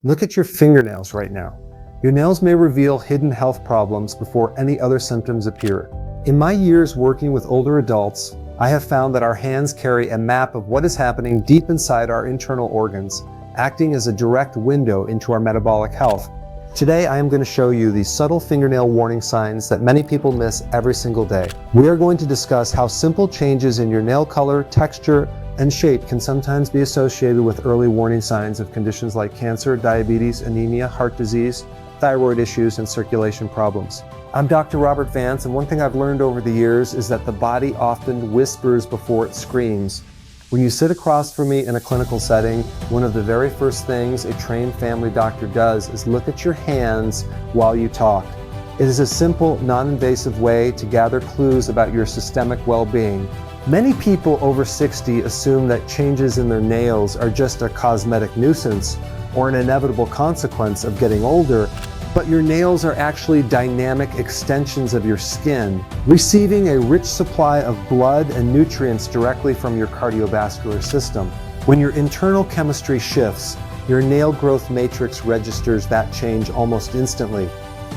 Look at your fingernails right now. Your nails may reveal hidden health problems before any other symptoms appear. In my years working with older adults, I have found that our hands carry a map of what is happening deep inside our internal organs, acting as a direct window into our metabolic health. Today, I am going to show you the subtle fingernail warning signs that many people miss every single day. We are going to discuss how simple changes in your nail color, texture, and shape can sometimes be associated with early warning signs of conditions like cancer, diabetes, anemia, heart disease, thyroid issues, and circulation problems. I'm Dr. Robert Vance, and one thing I've learned over the years is that the body often whispers before it screams. When you sit across from me in a clinical setting, one of the very first things a trained family doctor does is look at your hands while you talk. It is a simple, non-invasive way to gather clues about your systemic well-being. Many people over 60 assume that changes in their nails are just a cosmetic nuisance or an inevitable consequence of getting older, but your nails are actually dynamic extensions of your skin, receiving a rich supply of blood and nutrients directly from your cardiovascular system. When your internal chemistry shifts, your nail growth matrix registers that change almost instantly.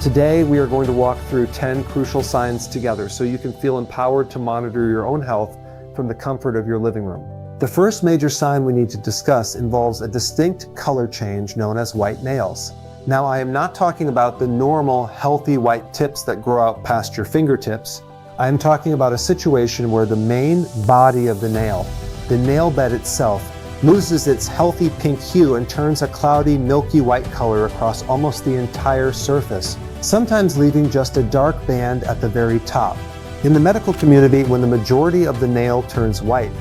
Today, we are going to walk through 10 crucial signs together so you can feel empowered to monitor your own health from the comfort of your living room. The first major sign we need to discuss involves a distinct color change known as white nails. Now, I am not talking about the normal, healthy white tips that grow out past your fingertips. I am talking about a situation where the main body of the nail bed itself, loses its healthy pink hue and turns a cloudy, milky white color across almost the entire surface, sometimes leaving just a dark band at the very top. In the medical community, when the majority of the nail turns white,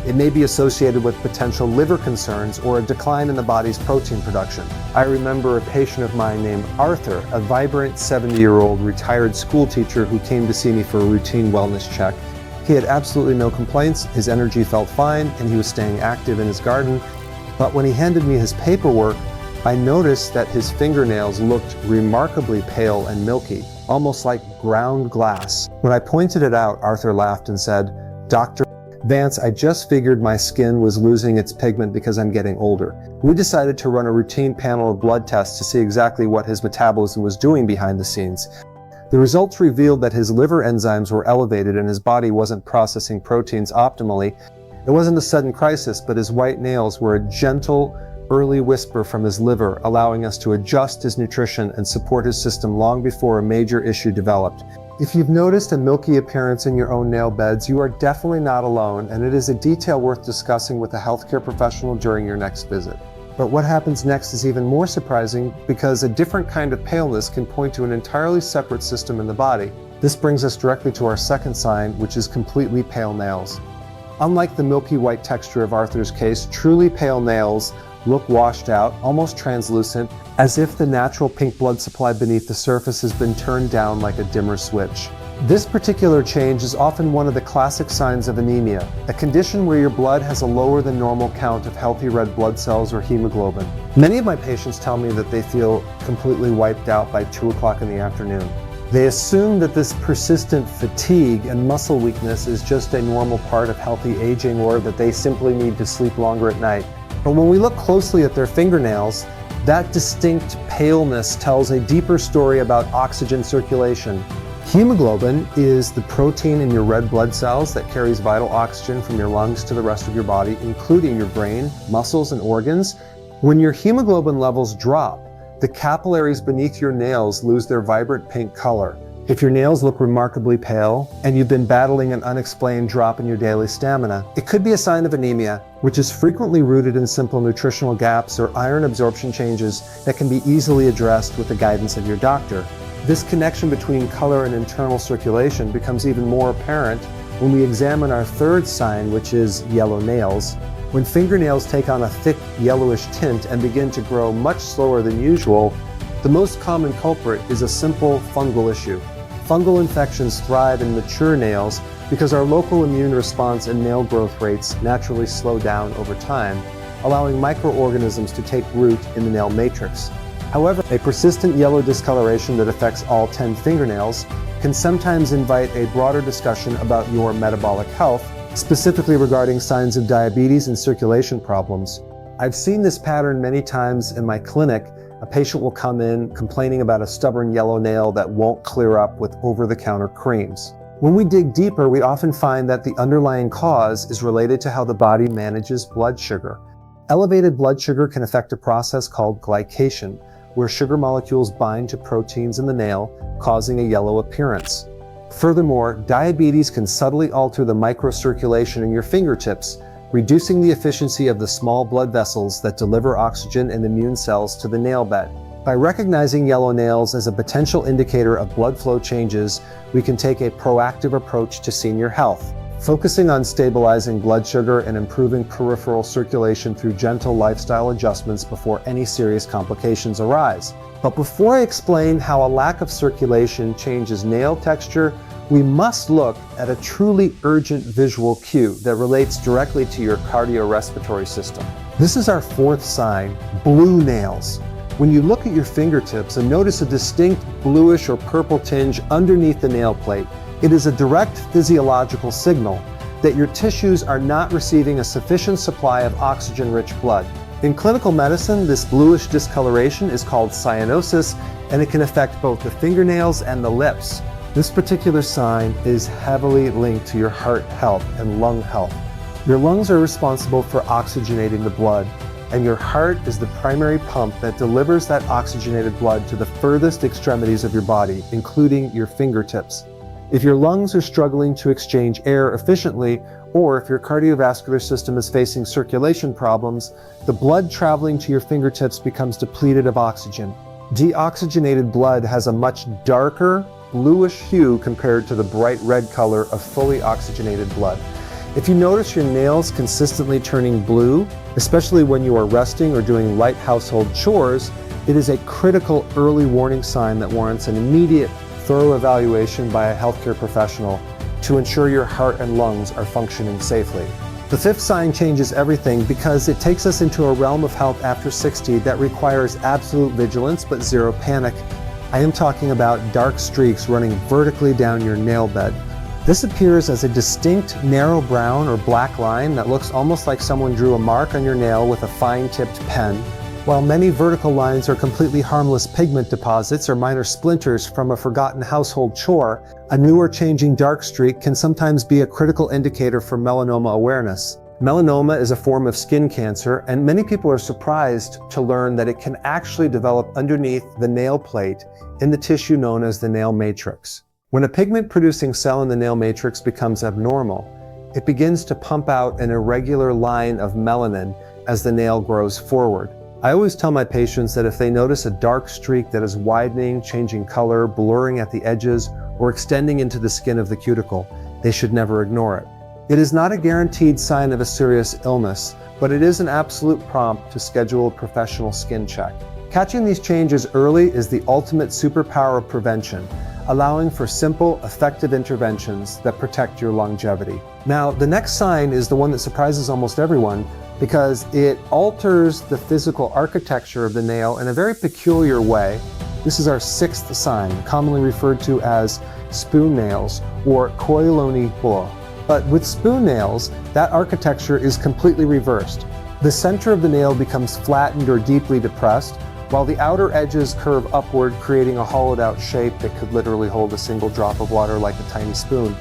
it may be associated with potential liver concerns or a decline in the body's protein production. I remember a patient of mine named Arthur, a vibrant 70-year-old retired school teacher who came to see me for a routine wellness check. He had absolutely no complaints, his energy felt fine, and he was staying active in his garden. But when he handed me his paperwork, I noticed that his fingernails looked remarkably pale and milky, almost like ground glass. When I pointed it out, Arthur laughed and said, "Dr. Vance, I just figured my skin was losing its pigment because I'm getting older." We decided to run a routine panel of blood tests to see exactly what his metabolism was doing behind the scenes. The results revealed that his liver enzymes were elevated and his body wasn't processing proteins optimally. It wasn't a sudden crisis, but his white nails were a gentle, early whisper from his liver, allowing us to adjust his nutrition and support his system long before a major issue developed. If you've noticed a milky appearance in your own nail beds, you are definitely not alone, and it is a detail worth discussing with a healthcare professional during your next visit. But what happens next is even more surprising because a different kind of paleness can point to an entirely separate system in the body. This brings us directly to our second sign, which is completely pale nails. Unlike the milky white texture of Arthur's case, truly pale nails look washed out, almost translucent, as if the natural pink blood supply beneath the surface has been turned down like a dimmer switch. This particular change is often one of the classic signs of anemia, a condition where your blood has a lower than normal count of healthy red blood cells or hemoglobin. Many of my patients tell me that they feel completely wiped out by 2 o'clock in the afternoon. They assume that this persistent fatigue and muscle weakness is just a normal part of healthy aging, or that they simply need to sleep longer at night. But when we look closely at their fingernails, that distinct paleness tells a deeper story about oxygen circulation. Hemoglobin is the protein in your red blood cells that carries vital oxygen from your lungs to the rest of your body, including your brain, muscles, and organs. When your hemoglobin levels drop, the capillaries beneath your nails lose their vibrant pink color. If your nails look remarkably pale and you've been battling an unexplained drop in your daily stamina, it could be a sign of anemia, which is frequently rooted in simple nutritional gaps or iron absorption changes that can be easily addressed with the guidance of your doctor. This connection between color and internal circulation becomes even more apparent when we examine our third sign, which is yellow nails. When fingernails take on a thick yellowish tint and begin to grow much slower than usual, the most common culprit is a simple fungal issue. Fungal infections thrive in mature nails because our local immune response and nail growth rates naturally slow down over time, allowing microorganisms to take root in the nail matrix. However, a persistent yellow discoloration that affects all 10 fingernails can sometimes invite a broader discussion about your metabolic health, specifically regarding signs of diabetes and circulation problems. I've seen this pattern many times in my clinic, A patient will come in complaining about a stubborn yellow nail that won't clear up with over-the-counter creams. When we dig deeper, we often find that the underlying cause is related to how the body manages blood sugar. Elevated blood sugar can affect a process called glycation, where sugar molecules bind to proteins in the nail, causing a yellow appearance. Furthermore, diabetes can subtly alter the microcirculation in your fingertips, reducing the efficiency of the small blood vessels that deliver oxygen and immune cells to the nail bed. By recognizing yellow nails as a potential indicator of blood flow changes, we can take a proactive approach to senior health, focusing on stabilizing blood sugar and improving peripheral circulation through gentle lifestyle adjustments before any serious complications arise. But before I explain how a lack of circulation changes nail texture, we must look at a truly urgent visual cue that relates directly to your cardiorespiratory system. This is our fourth sign, blue nails. When you look at your fingertips and notice a distinct bluish or purple tinge underneath the nail plate, it is a direct physiological signal that your tissues are not receiving a sufficient supply of oxygen-rich blood. In clinical medicine, this bluish discoloration is called cyanosis, and it can affect both the fingernails and the lips. This particular sign is heavily linked to your heart health and lung health. Your lungs are responsible for oxygenating the blood, and your heart is the primary pump that delivers that oxygenated blood to the furthest extremities of your body, including your fingertips. If your lungs are struggling to exchange air efficiently, or if your cardiovascular system is facing circulation problems, the blood traveling to your fingertips becomes depleted of oxygen. Deoxygenated blood has a much darker, bluish hue compared to the bright red color of fully oxygenated blood. If you notice your nails consistently turning blue, especially when you are resting or doing light household chores, it is a critical early warning sign that warrants an immediate, thorough evaluation by a healthcare professional to ensure your heart and lungs are functioning safely. The fifth sign changes everything because it takes us into a realm of health after 60 that requires absolute vigilance but zero panic. I am talking about dark streaks running vertically down your nail bed. This appears as a distinct narrow brown or black line that looks almost like someone drew a mark on your nail with a fine-tipped pen. While many vertical lines are completely harmless pigment deposits or minor splinters from a forgotten household chore, a new or changing dark streak can sometimes be a critical indicator for melanoma awareness. Melanoma is a form of skin cancer, and many people are surprised to learn that it can actually develop underneath the nail plate in the tissue known as the nail matrix. When a pigment-producing cell in the nail matrix becomes abnormal, it begins to pump out an irregular line of melanin as the nail grows forward. I always tell my patients that if they notice a dark streak that is widening, changing color, blurring at the edges, or extending into the skin of the cuticle, they should never ignore it. It is not a guaranteed sign of a serious illness, but it is an absolute prompt to schedule a professional skin check. Catching these changes early is the ultimate superpower of prevention, allowing for simple, effective interventions that protect your longevity. Now, the next sign is the one that surprises almost everyone because it alters the physical architecture of the nail in a very peculiar way. This is our sixth sign, commonly referred to as spoon nails or coiloni bois. But with spoon nails, that architecture is completely reversed. The center of the nail becomes flattened or deeply depressed, while the outer edges curve upward, creating a hollowed out shape that could literally hold a single drop of water like a tiny spoon.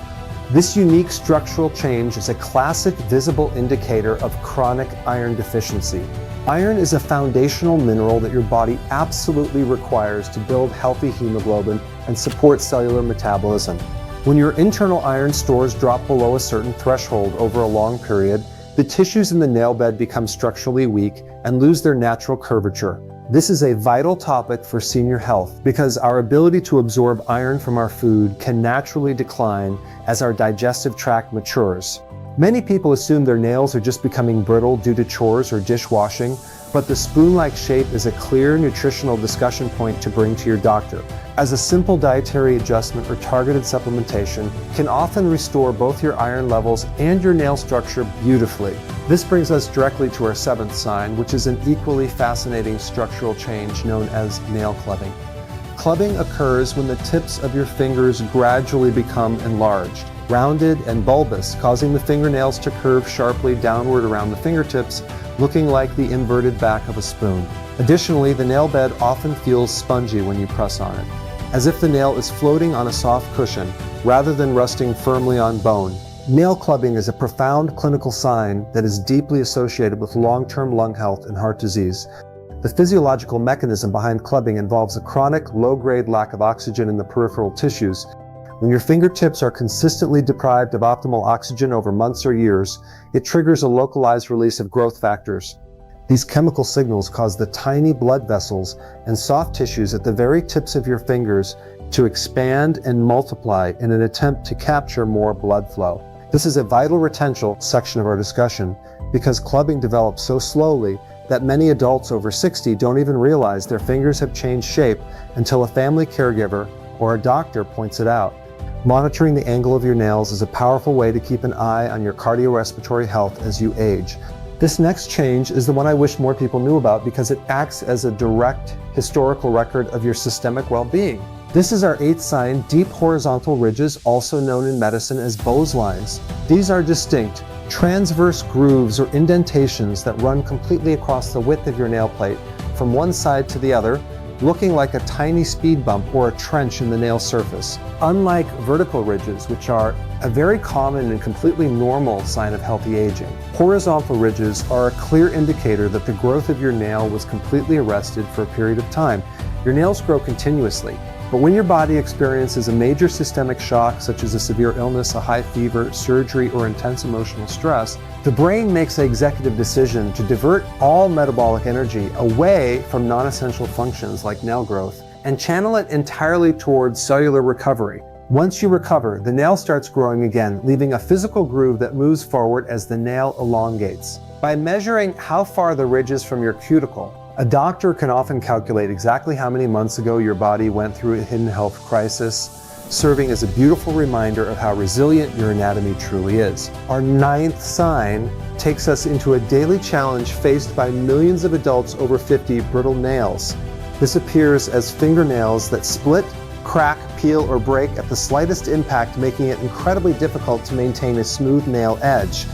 This unique structural change is a classic visible indicator of chronic iron deficiency. Iron is a foundational mineral that your body absolutely requires to build healthy hemoglobin and support cellular metabolism. When your internal iron stores drop below a certain threshold over a long period, the tissues in the nail bed become structurally weak and lose their natural curvature. This is a vital topic for senior health because our ability to absorb iron from our food can naturally decline as our digestive tract matures. Many people assume their nails are just becoming brittle due to chores or dishwashing, but the spoon-like shape is a clear nutritional discussion point to bring to your doctor, as a simple dietary adjustment or targeted supplementation can often restore both your iron levels and your nail structure beautifully. This brings us directly to our seventh sign, which is an equally fascinating structural change known as nail clubbing. Clubbing occurs when the tips of your fingers gradually become enlarged, rounded and bulbous, causing the fingernails to curve sharply downward around the fingertips, looking like the inverted back of a spoon. Additionally, the nail bed often feels spongy when you press on it, as if the nail is floating on a soft cushion rather than resting firmly on bone. Nail clubbing is a profound clinical sign that is deeply associated with long-term lung health and heart disease. The physiological mechanism behind clubbing involves a chronic, low-grade lack of oxygen in the peripheral tissues. When your fingertips are consistently deprived of optimal oxygen over months or years, it triggers a localized release of growth factors. These chemical signals cause the tiny blood vessels and soft tissues at the very tips of your fingers to expand and multiply in an attempt to capture more blood flow. This is a vital retention section of our discussion because clubbing develops so slowly that many adults over 60 don't even realize their fingers have changed shape until a family caregiver or a doctor points it out. Monitoring the angle of your nails is a powerful way to keep an eye on your cardiorespiratory health as you age. This next change is the one I wish more people knew about because it acts as a direct historical record of your systemic well-being. This is our 8th sign, deep horizontal ridges, also known in medicine as Bowes lines. These are distinct, transverse grooves or indentations that run completely across the width of your nail plate from one side to the other, looking like a tiny speed bump or a trench in the nail surface. Unlike vertical ridges, which are a very common and completely normal sign of healthy aging, horizontal ridges are a clear indicator that the growth of your nail was completely arrested for a period of time. Your nails grow continuously, but when your body experiences a major systemic shock, such as a severe illness, a high fever, surgery, or intense emotional stress, the brain makes an executive decision to divert all metabolic energy away from non-essential functions like nail growth and channel it entirely towards cellular recovery. Once you recover, the nail starts growing again, leaving a physical groove that moves forward as the nail elongates. By measuring how far the ridge is from your cuticle, a doctor can often calculate exactly how many months ago your body went through a hidden health crisis, serving as a beautiful reminder of how resilient your anatomy truly is. Our 9th sign takes us into a daily challenge faced by millions of adults over 50, brittle nails. This appears as fingernails that split, crack, peel, or break at the slightest impact, making it incredibly difficult to maintain a smooth nail edge.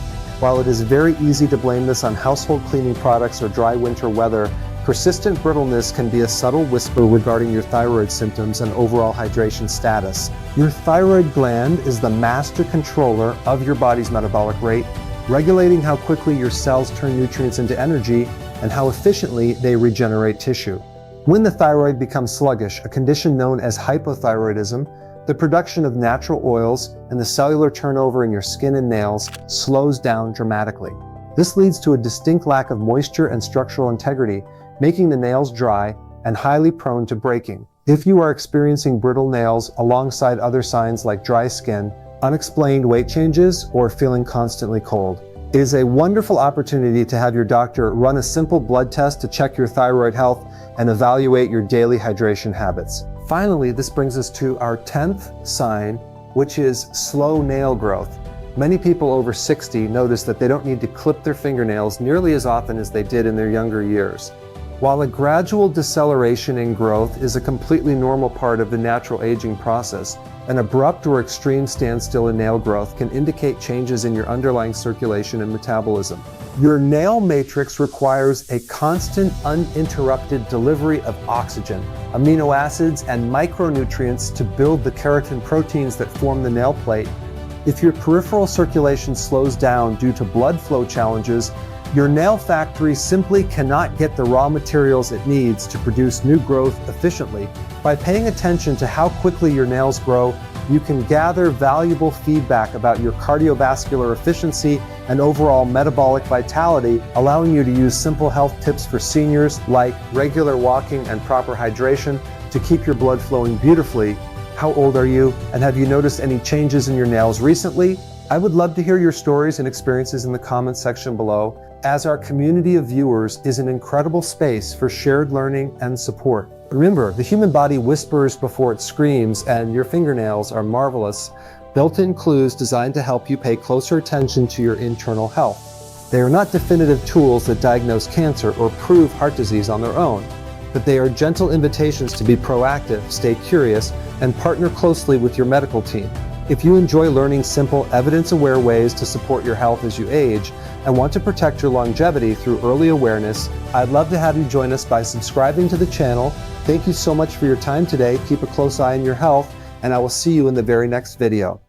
While it is very easy to blame this on household cleaning products or dry winter weather, persistent brittleness can be a subtle whisper regarding your thyroid symptoms and overall hydration status. Your thyroid gland is the master controller of your body's metabolic rate, regulating how quickly your cells turn nutrients into energy and how efficiently they regenerate tissue. When the thyroid becomes sluggish, a condition known as hypothyroidism, the production of natural oils and the cellular turnover in your skin and nails slows down dramatically. This leads to a distinct lack of moisture and structural integrity, making the nails dry and highly prone to breaking. If you are experiencing brittle nails alongside other signs like dry skin, unexplained weight changes, or feeling constantly cold, it is a wonderful opportunity to have your doctor run a simple blood test to check your thyroid health and evaluate your daily hydration habits. Finally, this brings us to our 10th sign, which is slow nail growth. Many people over 60 notice that they don't need to clip their fingernails nearly as often as they did in their younger years. While a gradual deceleration in growth is a completely normal part of the natural aging process, an abrupt or extreme standstill in nail growth can indicate changes in your underlying circulation and metabolism. Your nail matrix requires a constant, uninterrupted delivery of oxygen, amino acids, and micronutrients to build the keratin proteins that form the nail plate. If your peripheral circulation slows down due to blood flow challenges, your nail factory simply cannot get the raw materials it needs to produce new growth efficiently. By paying attention to how quickly your nails grow, you can gather valuable feedback about your cardiovascular efficiency and overall metabolic vitality, allowing you to use simple health tips for seniors like regular walking and proper hydration to keep your blood flowing beautifully. How old are you, and have you noticed any changes in your nails recently? I would love to hear your stories and experiences in the comments section below, as our community of viewers is an incredible space for shared learning and support. Remember, the human body whispers before it screams, and your fingernails are marvelous, built-in clues designed to help you pay closer attention to your internal health. They are not definitive tools that diagnose cancer or prove heart disease on their own, but they are gentle invitations to be proactive, stay curious, and partner closely with your medical team. If you enjoy learning simple, evidence-aware ways to support your health as you age and want to protect your longevity through early awareness, I'd love to have you join us by subscribing to the channel. Thank you so much for your time today. Keep a close eye on your health, and I will see you in the very next video.